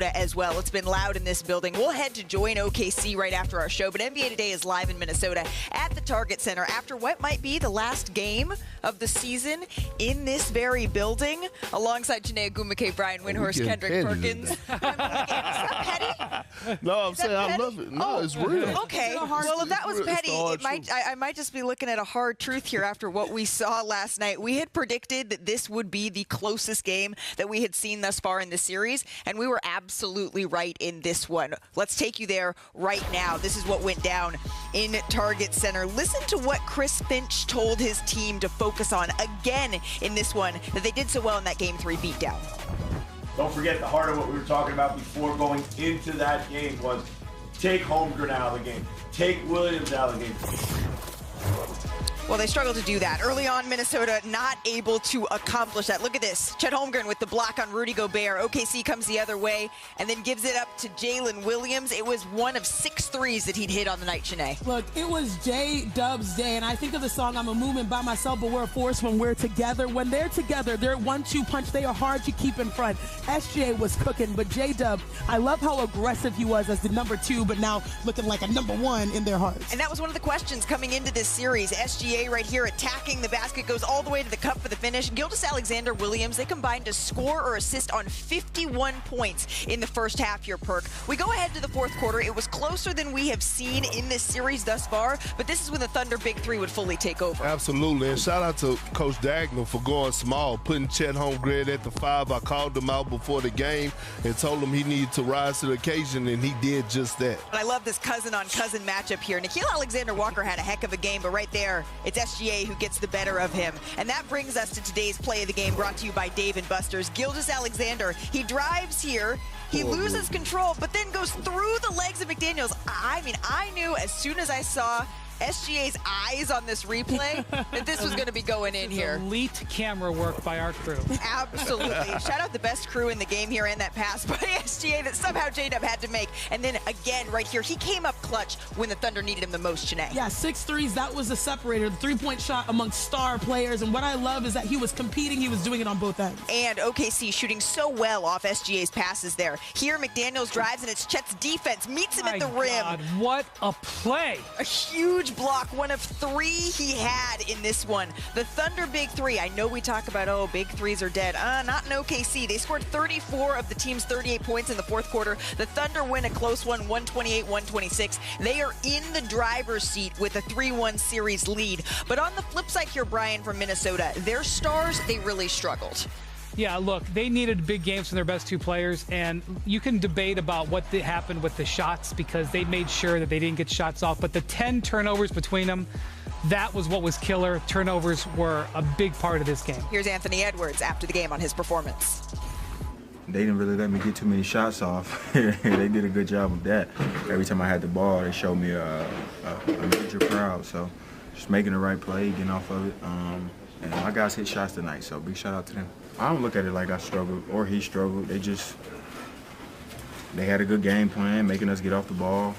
as well. It's been loud in this building. We'll head to join OKC right after our show, but NBA Today is live in Minnesota at the Target Center after what might be the last game of the season in this very building. Alongside Janae Agumake, Brian Windhorst, Kendrick Perkins. Is that petty? No, I'm saying I love it. No, it's real. Okay. Well, if that was petty, I might just be looking at a hard truth here after what we saw last night. We had predicted that this would be the closest game that we had seen thus far in the series, and we were absolutely right in this one. Let's take you there right now. This is what went down in Target Center. Listen to what Chris Finch told his team to focus on again in this one that they did so well in that Game 3 beatdown. Don't forget, the heart of what we were talking about before going into that game was take Holmgren out of the game. Take Williams out of the game. Well, they struggled to do that. Early on, Minnesota not able to accomplish that. Look at this. Chet Holmgren with the block on Rudy Gobert. OKC comes the other way and then gives it up to Jalen Williams. It was one of 6 threes that he'd hit on the night, Shanae. Look, it was J-Dub's day, and I think of the song, I'm a movement by myself, but we're a force when we're together. When they're together, they're 1-2 punch. They are hard to keep in front. SGA was cooking, but J-Dub, I love how aggressive he was as the number 2, but now looking like a number 1 in their hearts. And that was one of the questions coming into this series. SGA right here attacking the basket, goes all the way to the cup for the finish. Gilgeous-Alexander Williams, they combined to score or assist on 51 points in the first half here, Perk. We go ahead to the fourth quarter. It was closer than we have seen in this series thus far, but this is when the Thunder Big Three would fully take over. Absolutely, and shout out to Coach Dagnall for going small, putting Chet Holmgren at the 5. I called him out before the game and told him he needed to rise to the occasion, and he did just that. And I love this cousin-on-cousin matchup here. Nickeil Alexander-Walker had a heck of a game, but right there, it's SGA who gets the better of him. And that brings us to today's play of the game, brought to you by Dave & Buster's. Gilgeous-Alexander, he drives here, he loses control, but then goes through the legs of McDaniels. I mean, I knew as soon as I saw SGA's eyes on this replay that this was going to be going in here. Elite camera work by our crew. Absolutely. Shout out the best crew in the game here, and that pass by SGA that somehow J-Dub had to make. And then again right here, he came up clutch when the Thunder needed him the most, Shanae. Yeah, 6 threes, that was the separator, the three-point shot amongst star players. And what I love is that he was competing, he was doing it on both ends. And OKC shooting so well off SGA's passes there. Here, McDaniels drives, and it's Chet's defense meets him at the rim. God, what a play. A huge block, one of 3 he had in this one. The Thunder Big Three, I know we talk about, oh, Big Threes are dead. Not in OKC. They scored 34 of the team's 38 points in the fourth quarter. The Thunder win a close one, 128-126. They are in the driver's seat with a 3-1 series lead. But on the flip side here, Brian, from Minnesota, their stars, they really struggled. Yeah, look, they needed big games from their best 2 players, and you can debate about what happened with the shots because they made sure that they didn't get shots off, but the 10 turnovers between them, that was what was killer. Turnovers were a big part of this game. Here's Anthony Edwards after the game on his performance. They didn't really let me get too many shots off. They did a good job of that. Every time I had the ball, they showed me a major crowd, so just making the right play, getting off of it. And my guys hit shots tonight, so big shout out to them. I don't look at it like I struggled or he struggled. They had a good game plan, making us get off the ball.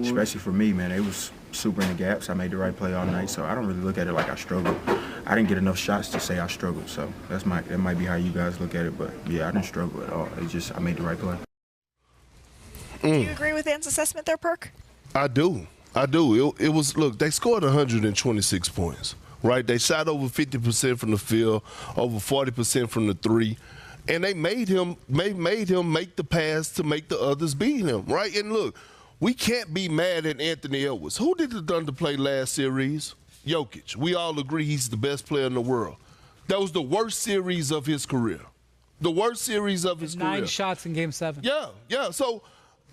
Especially for me, man, they was super in the gaps. I made the right play all night, so I don't really look at it like I struggled. I didn't get enough shots to say I struggled, so that might be how you guys look at it. But yeah, I didn't struggle at all. It's just I made the right play. Do you agree with Ant's assessment there, Perk? I do. It was, look, they scored 126 points. Right, they shot over 50% from the field, over 40% from the 3, and they made him make the pass to make the others beat him. Right, and look, we can't be mad at Anthony Edwards. Who did the Thunder play last series? Jokic. We all agree he's the best player in the world. That was the worst series of his career. The worst series of his career. 9 shots in Game 7. Yeah. So,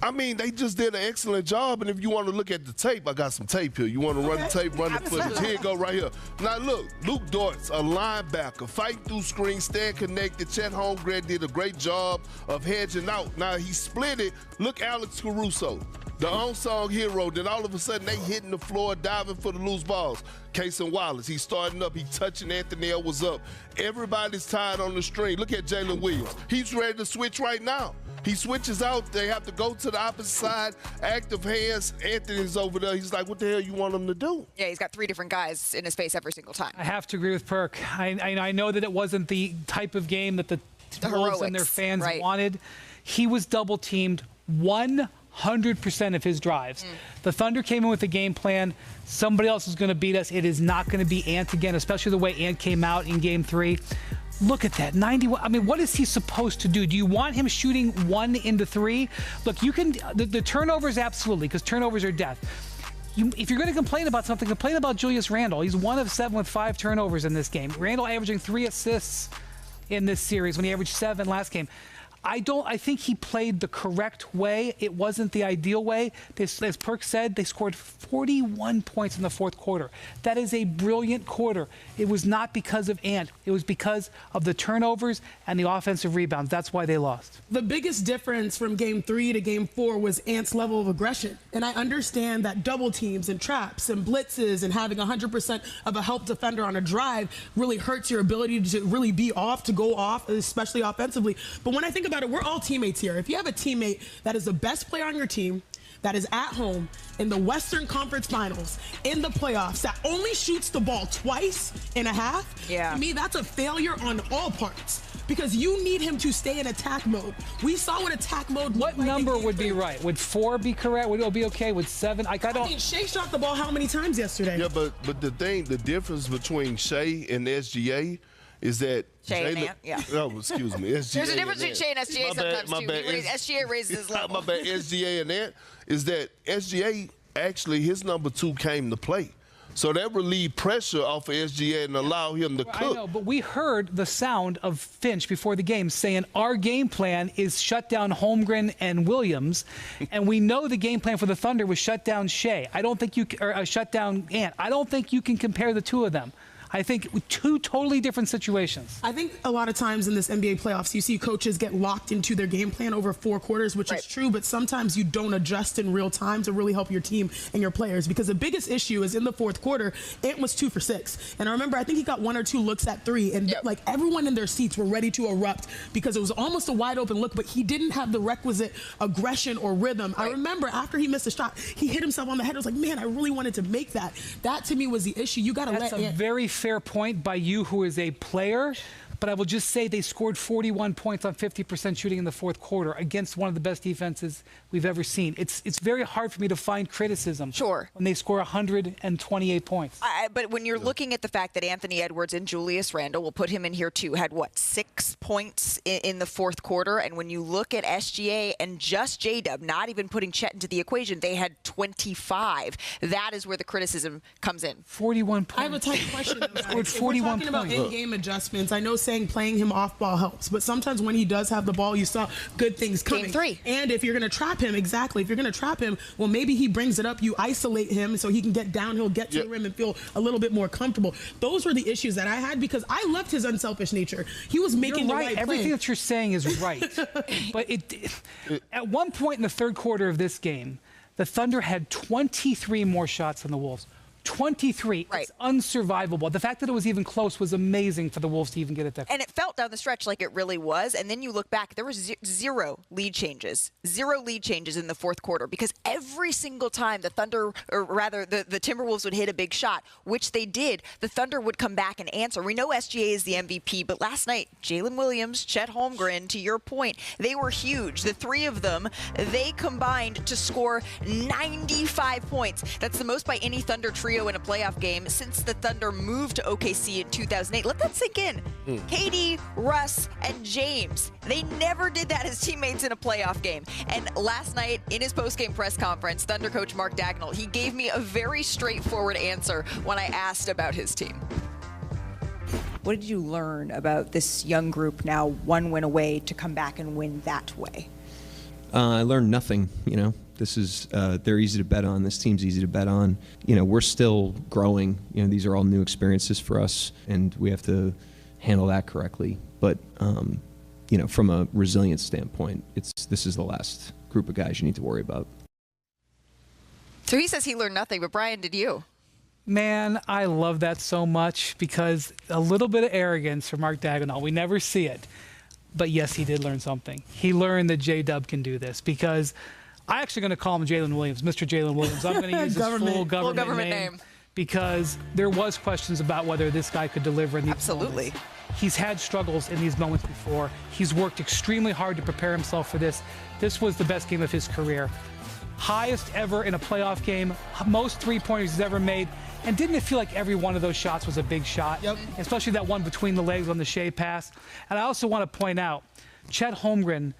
I mean, they just did an excellent job, and if you want to look at the tape, I got some tape here. You want to run the tape, run the footage. Here you go right here. Now, look, Luke Dortz, a linebacker, fighting through screens, staying connected. Chet Holmgren did a great job of hedging out. Now, he split it. Look, Alex Caruso, the unsung hero, then all of a sudden they hitting the floor, diving for the loose balls. Cason Wallace, he's starting up, he's touching Anthony Edwards up. Everybody's tied on the string. Look at Jalen Williams. He's ready to switch right now. He switches out. They have to go to the opposite side. Active hands. Anthony's over there. He's like, what the hell you want him to do? Yeah, he's got 3 different guys in his face every single time. I have to agree with Perk. I know that it wasn't the type of game that the Wolves and their fans wanted. he was double teamed 100% of his drives. The Thunder came in with a game plan. Somebody else is going to beat us. It is not going to be Ant again, especially the way Ant came out in game 3. Look at that, 91. I mean, what is he supposed to do? Do you want him shooting 1 into 3? Look, you can, the turnovers, absolutely, because turnovers are death. If you're going to complain about something, complain about Julius Randle. He's 1 of 7 with 5 turnovers in this game. Randle averaging 3 assists in this series when he averaged 7 last game. I think he played the correct way. It wasn't the ideal way. As Perk said, they scored 41 points in the fourth quarter. That is a brilliant quarter. It was not because of Ant. It was because of the turnovers and the offensive rebounds. That's why they lost. The biggest difference from game 3 to game 4 was Ant's level of aggression. And I understand that double teams and traps and blitzes and having 100% of a help defender on a drive really hurts your ability to really be off, to go off, especially offensively. But when I think about it, we're all teammates here. If you have a teammate that is the best player on your team, that is at home in the Western Conference Finals, in the playoffs, that only shoots the ball twice and a half, to me, that's a failure on all parts. Because you need him to stay in attack mode. We saw what attack mode. What number would be right? Would 4 be correct? Would it be okay? Would 7? I think Shea shot the ball how many times yesterday? Yeah, but the difference between Shea and SGA is that Shea and Ant, Oh, excuse me. SGA There's a difference between Shea and SGA sometimes, too. SGA raises his level. My bad. SGA and Ant is that SGA, actually, his number 2 came to play. So that relieved pressure off of SGA and allow him to cook. I know, but we heard the sound of Finch before the game saying our game plan is shut down Holmgren and Williams, and we know the game plan for the Thunder was shut down Shea. I don't think shut down Ant. I don't think you can compare the two of them. I think 2 totally different situations. I think a lot of times in this NBA playoffs, you see coaches get locked into their game plan over 4 quarters, which is true, but sometimes you don't adjust in real time to really help your team and your players. Because the biggest issue is in the fourth quarter, Ant was 2 for 6. And I remember, I think he got 1 or 2 looks at 3, and like everyone in their seats were ready to erupt because it was almost a wide open look, but he didn't have the requisite aggression or rhythm. I remember after he missed a shot, he hit himself on the head. I was like, man, I really wanted to make that. That to me was the issue. You got to let Ant. Very fair point by you, who is a player, but I will just say they scored 41 points on 50% shooting in the fourth quarter against one of the best defenses we've ever seen. It's very hard for me to find criticism when they score 128 points. But when you're looking at the fact that Anthony Edwards and Julius Randle, we'll put him in here too, had 6 points in the fourth quarter, and when you look at SGA and just J-Dub, not even putting Chet into the equation, they had 25. That is where the criticism comes in. 41 points. I have a tight question. Scored 41 talking about in-game adjustments, I know playing him off ball helps, but sometimes when he does have the ball, you saw good things coming. Game 3. And if you're going to trap him, if you're going to trap him, well, maybe he brings it up, you isolate him so he can get downhill, get to the rim, and feel a little bit more comfortable. Those were the issues that I had because I loved his unselfish nature. He was making the right play. Everything that you're saying is right. But at one point in the third quarter of this game, the Thunder had 23 more shots than the Wolves. 23. It's unsurvivable. The fact that it was even close was amazing for the Wolves to even get it that. And it felt down the stretch like it really was. And then you look back, there was 0 lead changes. 0 lead changes in the fourth quarter because every single time the Thunder, or rather the Timberwolves would hit a big shot, which they did, the Thunder would come back and answer. We know SGA is the MVP, but last night, Jalen Williams, Chet Holmgren, to your point, they were huge. The 3 of them, they combined to score 95 points. That's the most by any Thunder trio in a playoff game since the Thunder moved to OKC in 2008. Let that sink in. KD, Russ, and James, they never did that as teammates in a playoff game. And last night in his post-game press conference, Thunder coach Mark Dagnall, he gave me a very straightforward answer when I asked about his team. What did you learn about this young group now 1 win away to come back and win that way? I learned nothing, This is, they're easy to bet on. This team's easy to bet on. We're still growing. These are all new experiences for us, and we have to handle that correctly. But, from a resilience standpoint, this is the last group of guys you need to worry about. So he says he learned nothing, but Brian, did you? Man, I love that so much because a little bit of arrogance from Mark Dagnall. We never see it. But yes, he did learn something. He learned that J-Dub can do this because I'm actually going to call him Jalen Williams, Mr. Jalen Williams. I'm going to use his full government name because there was questions about whether this guy could deliver in the Absolutely. He's had struggles in these moments before. He's worked extremely hard to prepare himself for this. This was the best game of his career. Highest ever in a playoff game, most three-pointers he's ever made. And didn't it feel like every one of those shots was a big shot? Yep. Especially that one between the legs on the Shea pass. And I also want to point out, Chet Holmgren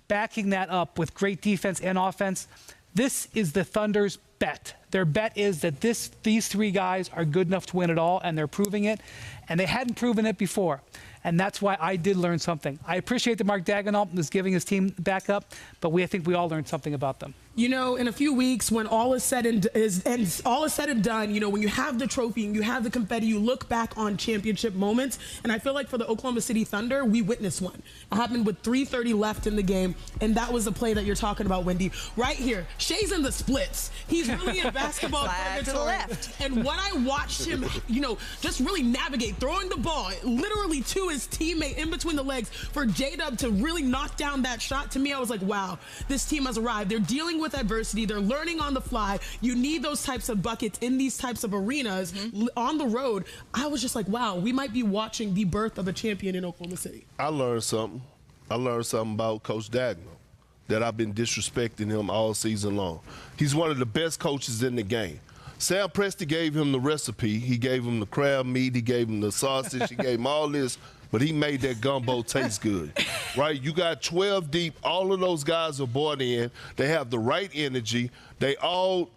backing that up with great defense and offense. This is the Thunder's bet. Their bet is that these three guys are good enough to win it all, and they're proving it. And they hadn't proven it before. And that's why I did learn something. I appreciate that Mark Daigneault is giving his team back up, but I think we all learned something about them. You know, in a few weeks, when all is said and done, you know, when you have the trophy and you have the confetti, you look back on championship moments. And I feel like for the Oklahoma City Thunder, we witnessed one. It happened with 3:30 left in the game, and that was the play that you're talking about, Wendy. Right here, Shea's in the splits. He's really in basketball purgatory. And when I watched him, you know, just really navigate, throwing the ball literally to his teammate in between the legs for J-Dub to really knock down that shot, to me, I was like, wow, this team has arrived. They're dealing with adversity. They're learning on the fly. You need those types of buckets in these types of arenas on the road. I was just like, wow, we might be watching the birth of a champion in Oklahoma City. I learned something. I learned something about Coach Daigneault, that I've been disrespecting him all season long. He's one of the best coaches in the game. Sam Presti gave him the recipe. He gave him the crab meat. He gave him the sausage. He gave him all this. But he made that gumbo taste good, right? You got 12 deep. All of those guys are bought in. They have the right energy. They all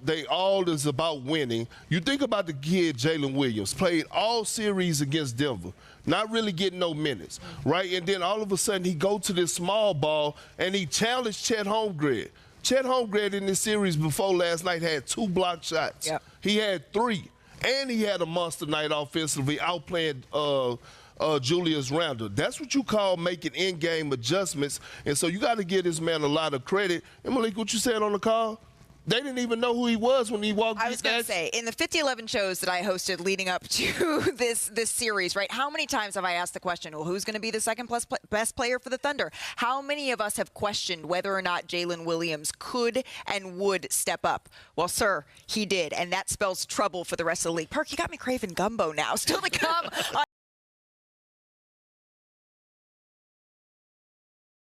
is about winning. You think about the kid, Jalen Williams, played all series against Denver, not really getting no minutes, right? And then all of a sudden he go to this small ball and he challenged Chet Holmgren. Chet Holmgren in this series before last night had 2 block shots. Yep. He had 3, and he had a monster night offensively, outplaying Julius Randle. That's what you call making in-game adjustments. And so you got to give this man a lot of credit. And Malik, what you said on the call? They didn't even know who he was when he walked in. I was going to say, in the 50-11 shows that I hosted leading up to this series, right, how many times have I asked the question, well, who's going to be the second best player for the Thunder? How many of us have questioned whether or not Jalen Williams could and would step up? Well, sir, he did, and that spells trouble for the rest of the league. Perk, you got me craving gumbo now. Still to come on